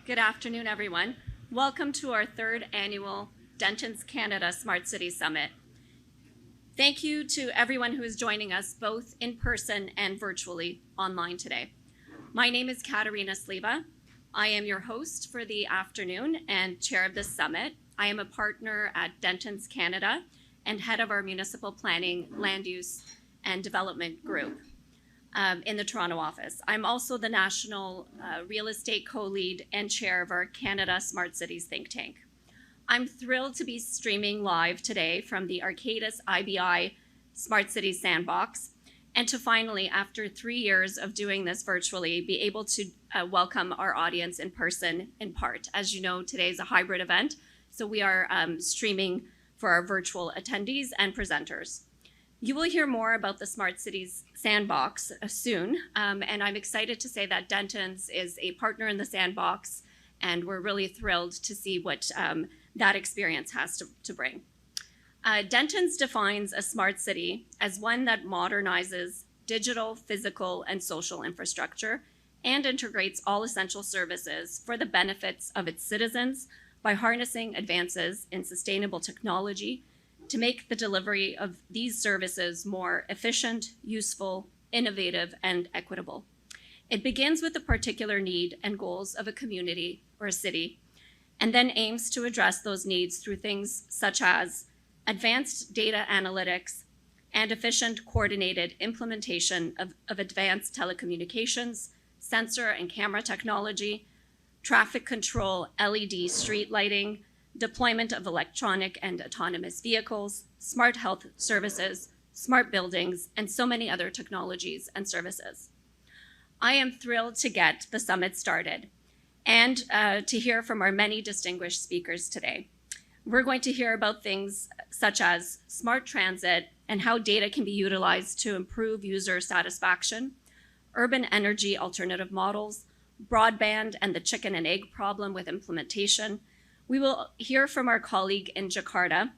Good afternoon, everyone. Welcome to our third annual Dentons Canada Smart City Summit. Thank you to everyone who is joining us both in person and virtually online today. My name is Katarina Sliva. I am your host for the afternoon and chair of this summit. I am a partner at Dentons Canada and head of our municipal planning, land use, and development group in the Toronto office. I'm also the national real estate co-lead and chair of our Canada Smart Cities think tank. I'm thrilled to be streaming live today from the Arcadis IBI Smart Cities Sandbox, and to finally, after 3 years of doing this virtually, be able to welcome our audience in person in part. As you know, today is a hybrid event, so we are streaming for our virtual attendees and presenters. You will hear more about the Smart Cities Sandbox soon, and I'm excited to say that Dentons is a partner in the Sandbox, and we're really thrilled to see what that experience has to bring. Dentons defines a smart city as one that modernizes digital, physical, and social infrastructure and integrates all essential services for the benefits of its citizens by harnessing advances in sustainable technology to make the delivery of these services more efficient, useful, innovative, and equitable. It begins with the particular need and goals of a community or a city, and then aims to address those needs through things such as advanced data analytics and efficient coordinated implementation of advanced telecommunications, sensor and camera technology, traffic control, LED street lighting, deployment of electronic and autonomous vehicles, smart health services, smart buildings, and so many other technologies and services. I am thrilled to get the summit started and to hear from our many distinguished speakers today. We're going to hear about things such as smart transit and how data can be utilized to improve user satisfaction, urban energy alternative models, broadband and the chicken and egg problem with implementation. We will hear from our colleague in Jakarta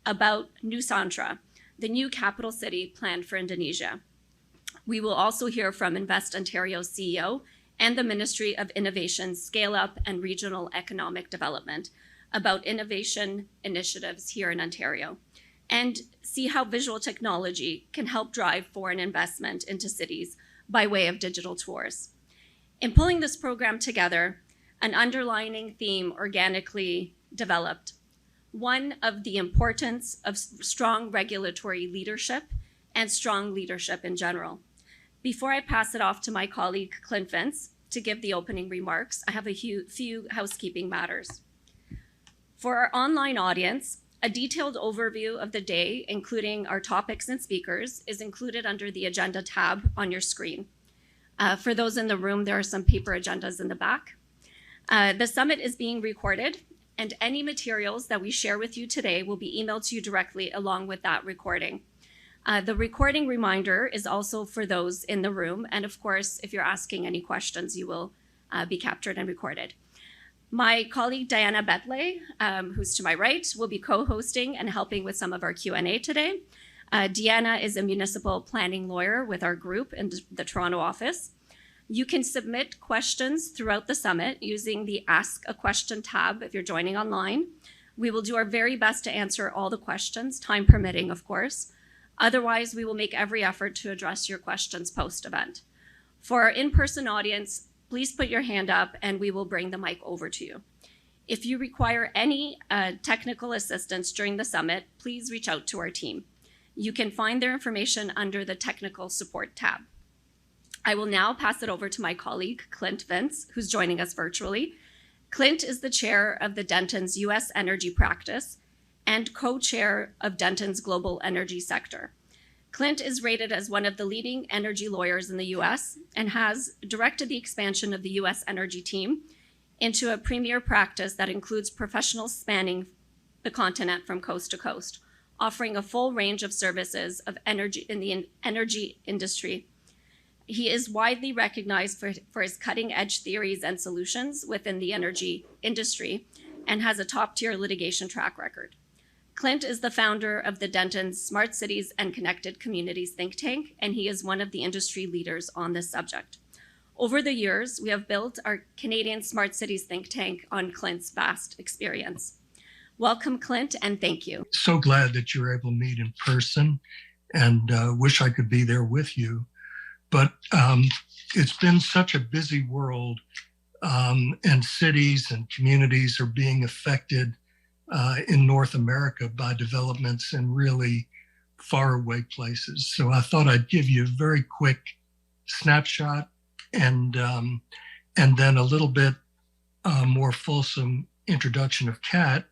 about Nusantara, the new capital city planned for Indonesia. We will also hear from Invest Ontario's CEO and the Ministry of Innovation, Scale-Up and Regional Economic Development about innovation initiatives here in Ontario, and see how visual technology can help drive foreign investment into cities by way of digital tours. In pulling this program together, an underlining theme organically developed, one of the importance of strong regulatory leadership and strong leadership in general. Before I pass it off to my colleague Clint Vince to give the opening remarks, I have a few housekeeping matters. For our online audience, a detailed overview of the day, including our topics and speakers, is included under the agenda tab on your screen. For those in the room, there are some paper agendas in the back. The summit is being recorded, and any materials that we share with you today will be emailed to you directly along with that recording. The recording reminder is also for those in the room, and of course, if you're asking any questions, you will be captured and recorded. My colleague Diana Betley, who's to my right, will be co-hosting and helping with some of our Q&A today. Deanna is a municipal planning lawyer with our group in the Toronto office. You can submit questions throughout the summit using the Ask a Question tab if you're joining online. We will do our very best to answer all the questions, time permitting, of course. Otherwise, we will make every effort to address your questions post-event. For our in-person audience, please put your hand up and we will bring the mic over to you. If you require any technical assistance during the summit, please reach out to our team. You can find their information under the Technical Support tab. I will now pass it over to my colleague, Clint Vince, who's joining us virtually. Clint is the chair of the Dentons U.S. Energy Practice and co-chair of Dentons Global Energy Sector. Clint is rated as one of the leading energy lawyers in the U.S. and has directed the expansion of the U.S. energy team into a premier practice that includes professionals spanning the continent from coast to coast, offering a full range of services of energy in the energy industry. He is widely recognized for his cutting-edge theories and solutions within the energy industry and has a top-tier litigation track record. Clint is the founder of the Dentons Smart Cities and Connected Communities think tank, and he is one of the industry leaders on this subject. Over the years, we have built our Canadian Smart Cities think tank on Clint's vast experience. Welcome, Clint, and thank you. So glad that you're able to meet in person, and wish I could be there with you. But it's been such a busy world, and cities and communities are being affected in North America by developments in really faraway places. So I thought I'd give you a very quick snapshot and then a little bit more fulsome introduction of Kat,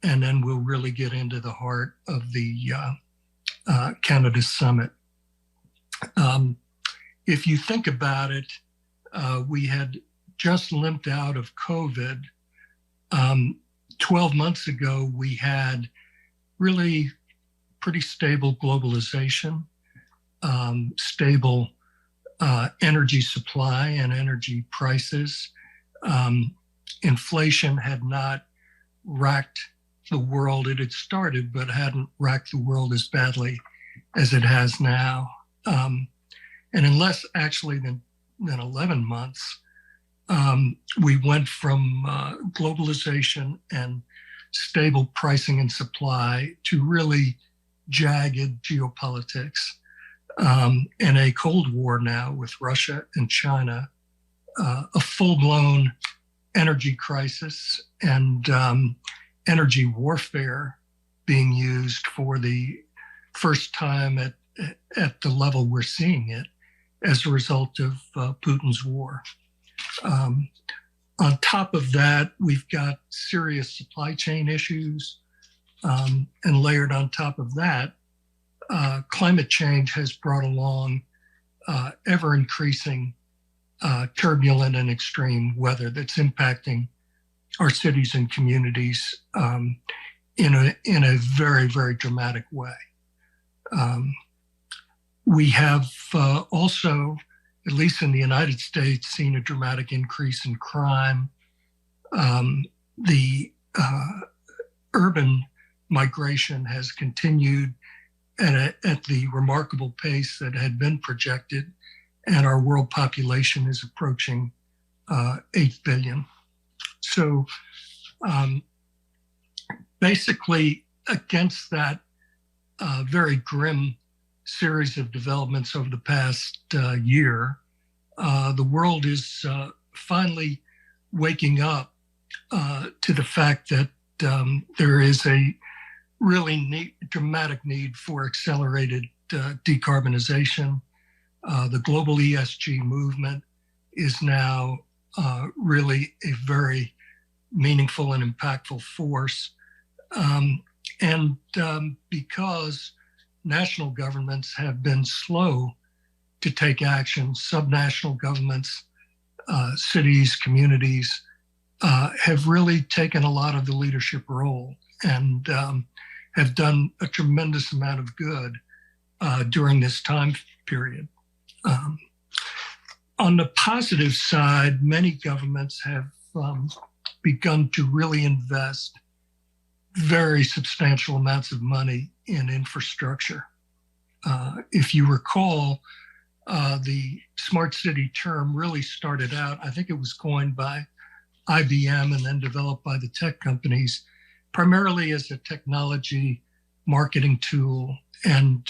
and then we'll really get into the heart of the Canada Summit. If you think about it, we had just limped out of COVID. 12 months ago, we had really pretty stable globalization, stable energy supply and energy prices. Inflation had not racked the world. It had started, but hadn't racked the world as badly as it has now. And in less actually than 11 months, we went from globalization and stable pricing and supply to really jagged geopolitics, and a Cold War now with Russia and China, a full-blown energy crisis and energy warfare being used for the first time at the level we're seeing it as a result of Putin's war. On top of that, we've got serious supply chain issues, and layered on top of that, climate change has brought along ever increasing turbulent and extreme weather that's impacting our cities and communities in a very, very dramatic way. We have also, at least in the United States, seen a dramatic increase in crime. The urban migration has continued at the remarkable pace that had been projected, and our world population is approaching 8 billion. So basically, against that very grim series of developments over the past year, the world is finally waking up to the fact that there is a really dramatic need for accelerated decarbonization. The global ESG movement is now really a very meaningful and impactful force. And because national governments have been slow to take action, subnational governments, cities, communities have really taken a lot of the leadership role and have done a tremendous amount of good during this time period. On the positive side, many governments have begun to really invest very substantial amounts of money in infrastructure. If you recall, the smart city term really started out, I think it was coined by IBM and then developed by the tech companies, primarily as a technology marketing tool. And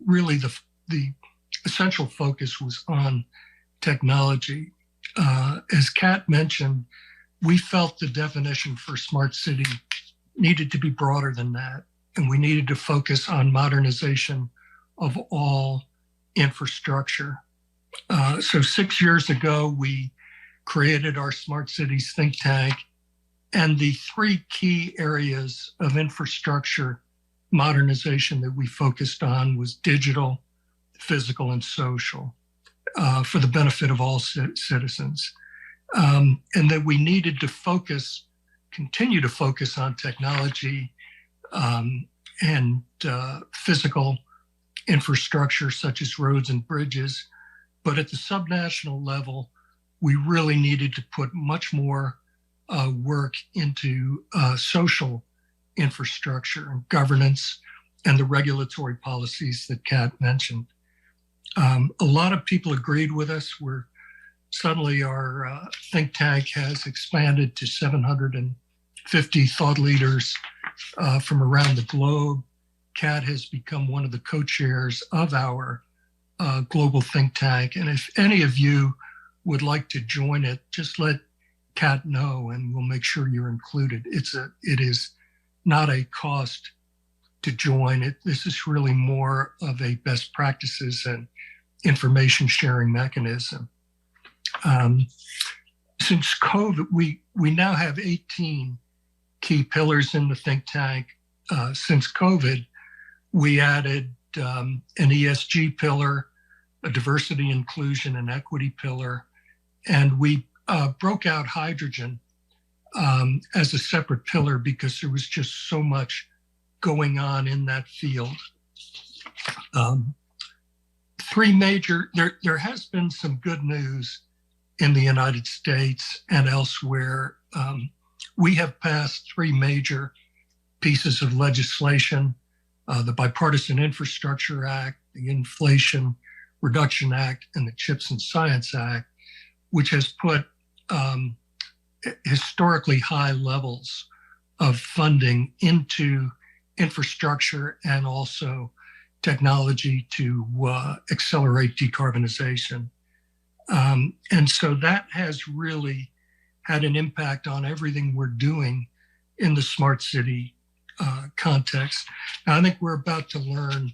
really the essential focus was on technology. As Kat mentioned, we felt the definition for smart city needed to be broader than that. And we needed to focus on modernization of all infrastructure. So 6 years ago, we created our Smart Cities think tank. And the three key areas of infrastructure modernization that we focused on was digital, physical, and social, for the benefit of all citizens. And that we needed to continue to focus on technology and physical infrastructure such as roads and bridges. But at the subnational level, we really needed to put much more work into social infrastructure and governance and the regulatory policies that Kat mentioned. A lot of people agreed with us. We're suddenly our think tank has expanded to 750 thought leaders from around the globe. Kat has become one of the co-chairs of our global think tank. And if any of you would like to join it, just let Kat know and we'll make sure you're included. It is not a cost to join. This is really more of a best practices and information sharing mechanism. Since COVID, we now have 18 key pillars in the think tank. Since COVID, we added an ESG pillar, a diversity, inclusion, and equity pillar, and we broke out hydrogen as a separate pillar because there was just so much going on in that field. There has been some good news in the United States and elsewhere. We have passed three major pieces of legislation, the Bipartisan Infrastructure Act, the Inflation Reduction Act, and the CHIPS and Science Act, which has put historically high levels of funding into infrastructure and also technology to accelerate decarbonization. And so that has really had an impact on everything we're doing in the smart city context. Now, I think we're about to learn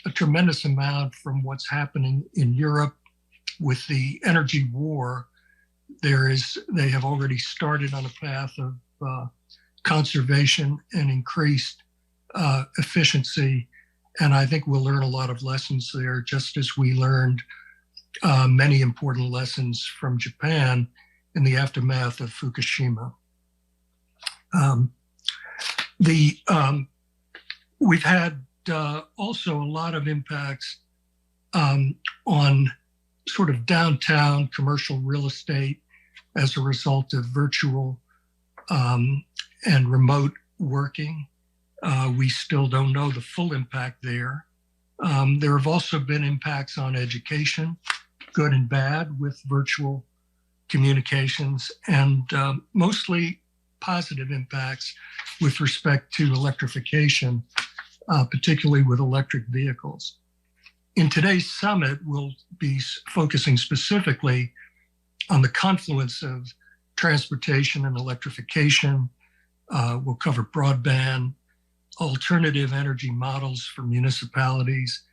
a tremendous amount from what's happening in Europe with the energy war. They have already started on a path of conservation and increased efficiency. And I think we'll learn a lot of lessons there, just as we learned many important lessons from Japan in the aftermath of Fukushima. We've had also a lot of impacts on sort of downtown commercial real estate as a result of virtual and remote working. We still don't know the full impact there. There have also been impacts on education, good and bad, with virtual communications, and mostly positive impacts with respect to electrification, particularly with electric vehicles. In today's summit, we'll be focusing specifically on the confluence of transportation and electrification. We'll cover broadband, alternative energy models for municipalities,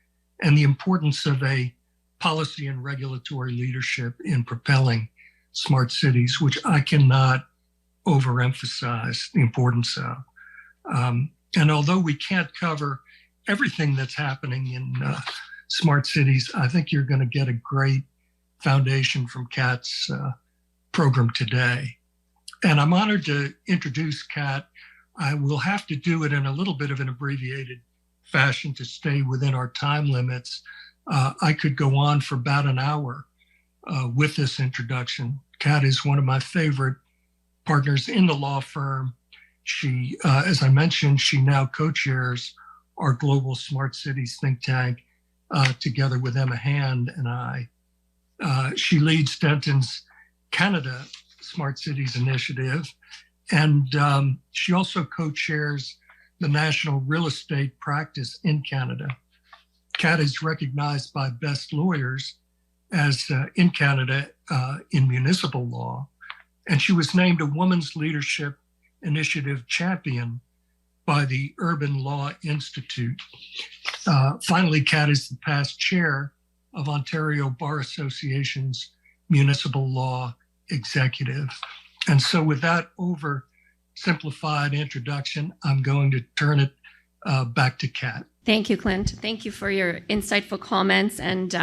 and the importance of a policy and regulatory leadership in propelling smart cities, which I cannot overemphasize the importance of. And although we can't cover everything that's happening in smart cities, I think you're going to get a great foundation from Kat's program today. And I'm honored to introduce Kat. I will have to do it in a little bit of an abbreviated fashion to stay within our time limits. I could go on for about an hour with this introduction. Kat is one of my favorite partners in the law firm. She, as I mentioned, she now co-chairs our Global Smart Cities think tank together with Emma Hand and I. She leads Denton's Canada Smart Cities Initiative, and she also co-chairs the National Real Estate Practice in Canada. Kat is recognized by Best Lawyers as in Canada in municipal law, and she was named a Women's Leadership Initiative champion by the Urban Law Institute. Finally, Kat is the past chair of Ontario Bar Association's Municipal Law Executive. And so with that oversimplified introduction, I'm going to turn it back to Kat. Thank you, Clint. Thank you for your insightful comments. And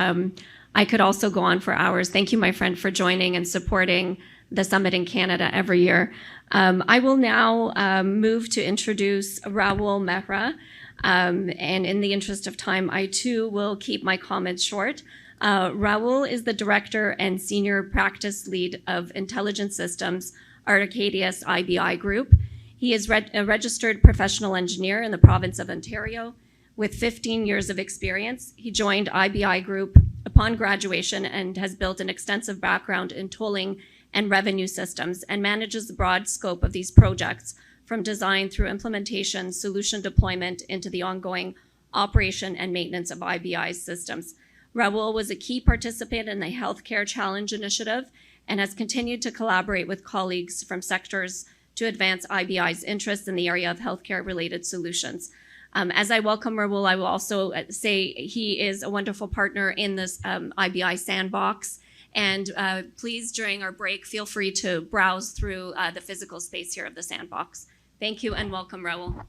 I could also go on for hours. Thank you, my friend, for joining and supporting the summit in Canada every year. I will now move to introduce Raul Mehra. And in the interest of time, I too will keep my comments short. Raul is the Director and Senior Practice Lead of Intelligent Systems, Arcadis IBI Group. He is a registered professional engineer in the province of Ontario with 15 years of experience. He joined IBI Group upon graduation and has built an extensive background in tolling and revenue systems and manages the broad scope of these projects from design through implementation, solution deployment into the ongoing operation and maintenance of IBI's systems. Raul was a key participant in the Healthcare Challenge Initiative and has continued to collaborate with colleagues from sectors to advance IBI's interests in the area of healthcare-related solutions. As I welcome Raul, I will also say he is a wonderful partner in this IBI Sandbox. And please, during our break, feel free to browse through the physical space here of the Sandbox. Thank you and welcome, Raul.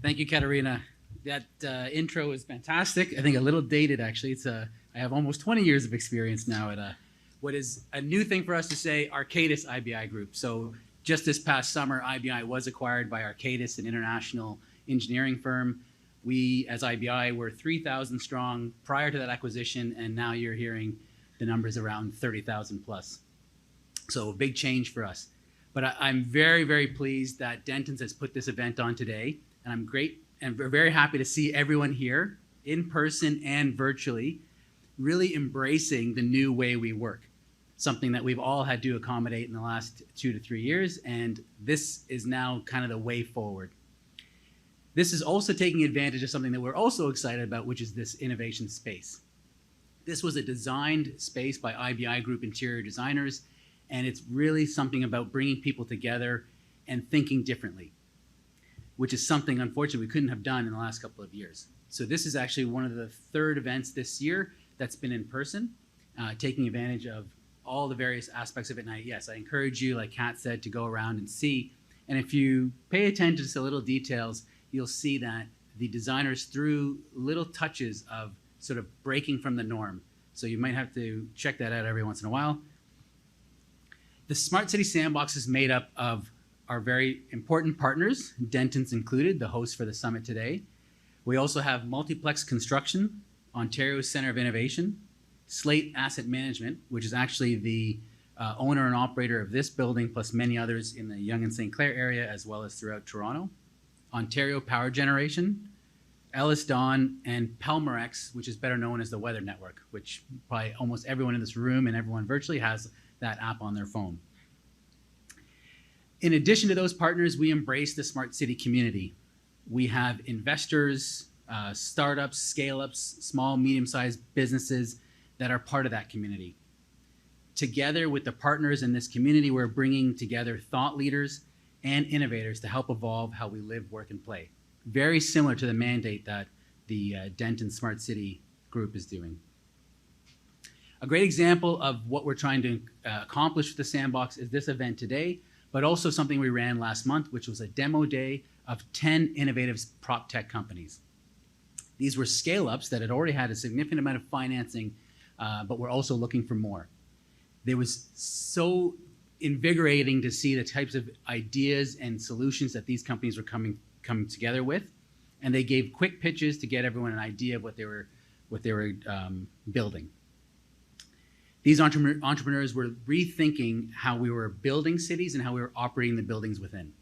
Thank you, Katarina. That intro is fantastic. I think a little dated, actually. I have almost 20 years of experience now at what is a new thing for us to say, Arcadis IBI Group. So just this past summer, IBI was acquired by Arcadis, an international engineering firm. We, as IBI, were 3,000 strong prior to that acquisition, and now you're hearing the numbers around 30,000 plus. So a big change for us. But I'm very, very pleased that Dentons has put this event on today, and I'm great and very happy to see everyone here in person and virtually really embracing the new way we work, something that we've all had to accommodate in the last 2 to 3 years, and this is now kind of the way forward. This is also taking advantage of something that we're also excited about, which is this innovation space. This was a designed space by IBI Group interior designers, and it's really something about bringing people together and thinking differently, which is something, unfortunately, we couldn't have done in the last couple of years. So this is actually one of the third events this year that's been in person, taking advantage of all the various aspects of it. And yes, I encourage you, like Kat said, to go around and see. And if you pay attention to the little details, you'll see that the designers threw little touches of sort of breaking from the norm. So you might have to check that out every once in a while. The Smart City Sandbox is made up of our very important partners, Dentons included, the host for the summit today. We also have Multiplex Construction, Ontario Centre of Innovation, Slate Asset Management, which is actually the owner and operator of this building, plus many others in the Yonge and St. Clair area, as well as throughout Toronto, Ontario Power Generation, Ellis Dawn, and Pelmerex, which is better known as the Weather Network, which probably almost everyone in this room and everyone virtually has that app on their phone. In addition to those partners, we embrace the smart city community. We have investors, startups, scale-ups, small, medium-sized businesses that are part of that community. Together with the partners in this community, we're bringing together thought leaders and innovators to help evolve how we live, work, and play. Very similar to the mandate that the Denton Smart City Group is doing. A great example of what we're trying to accomplish with the Sandbox is this event today, but also something we ran last month, which was a demo day of 10 innovative prop tech companies. These were scale-ups that had already had a significant amount of financing, but were also looking for more. It was so invigorating to see the types of ideas and solutions that these companies were coming together with, and they gave quick pitches to get everyone an idea of what they were building. These entrepreneurs were rethinking how we were building cities and how we were operating the buildings within.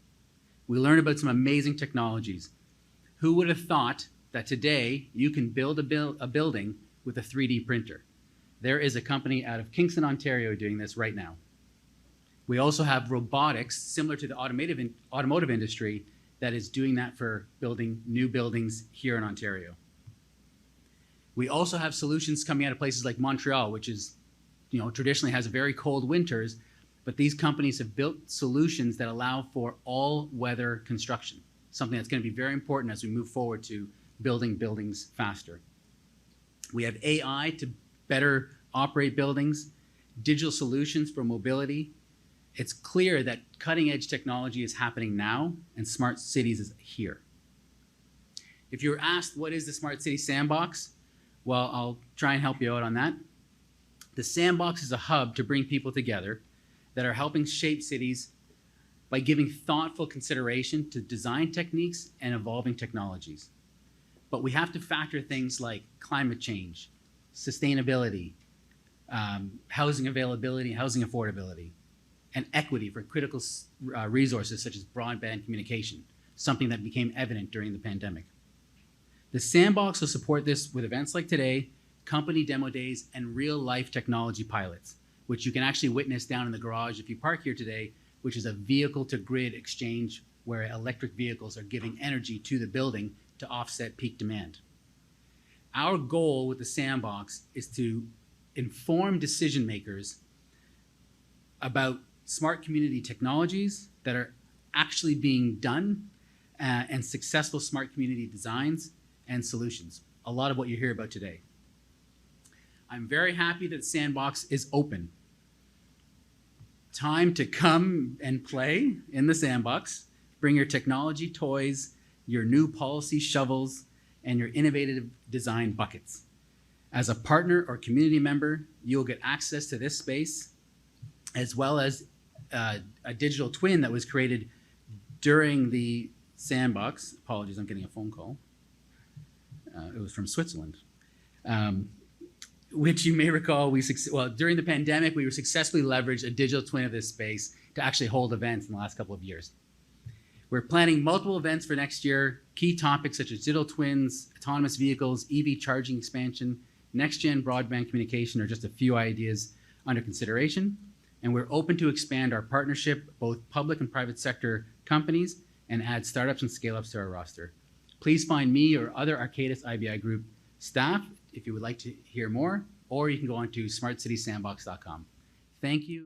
We learned about some amazing technologies. Who would have thought that today you can build a building with a 3D printer? There is a company out of Kingston, Ontario doing this right now. We also have robotics, similar to the automotive industry, that is doing that for building new buildings here in Ontario. We also have solutions coming out of places like Montreal, which is, traditionally has very cold winters, but these companies have built solutions that allow for all-weather construction, something that's going to be very important as we move forward to building buildings faster. We have AI to better operate buildings, digital solutions for mobility. It's clear that cutting-edge technology is happening now, and smart cities is here. If you were asked, what is the Smart City Sandbox? Well, I'll try and help you out on that. The Sandbox is a hub to bring people together that are helping shape cities by giving thoughtful consideration to design techniques and evolving technologies. But we have to factor things like climate change, sustainability, housing availability, housing affordability, and equity for critical resources such as broadband communication, something that became evident during the pandemic. The Sandbox will support this with events like today, company demo days, and real-life technology pilots, which you can actually witness down in the garage if you park here today, which is a vehicle-to-grid exchange where electric vehicles are giving energy to the building to offset peak demand. Our goal with the Sandbox is to inform decision makers about smart community technologies that are actually being done and successful smart community designs and solutions. A lot of what you hear about today. I'm very happy that Sandbox is open. Time to come and play in the Sandbox. Bring your technology toys, your new policy shovels, and your innovative design buckets. As a partner or community member, you'll get access to this space, as well as a digital twin that was created during the Sandbox. Apologies, I'm getting a phone call. It was from Switzerland. Which you may recall, during the pandemic, we successfully leveraged a digital twin of this space to actually hold events in the last couple of years. We're planning multiple events for next year. Key topics such as digital twins, autonomous vehicles, EV charging expansion, next-gen broadband communication are just a few ideas under consideration. And we're open to expand our partnership, both public and private sector companies, and add startups and scale-ups to our roster. Please find me or other Arcadis IBI Group staff if you would like to hear more, or you can go on to smartcitysandbox.com. Thank you.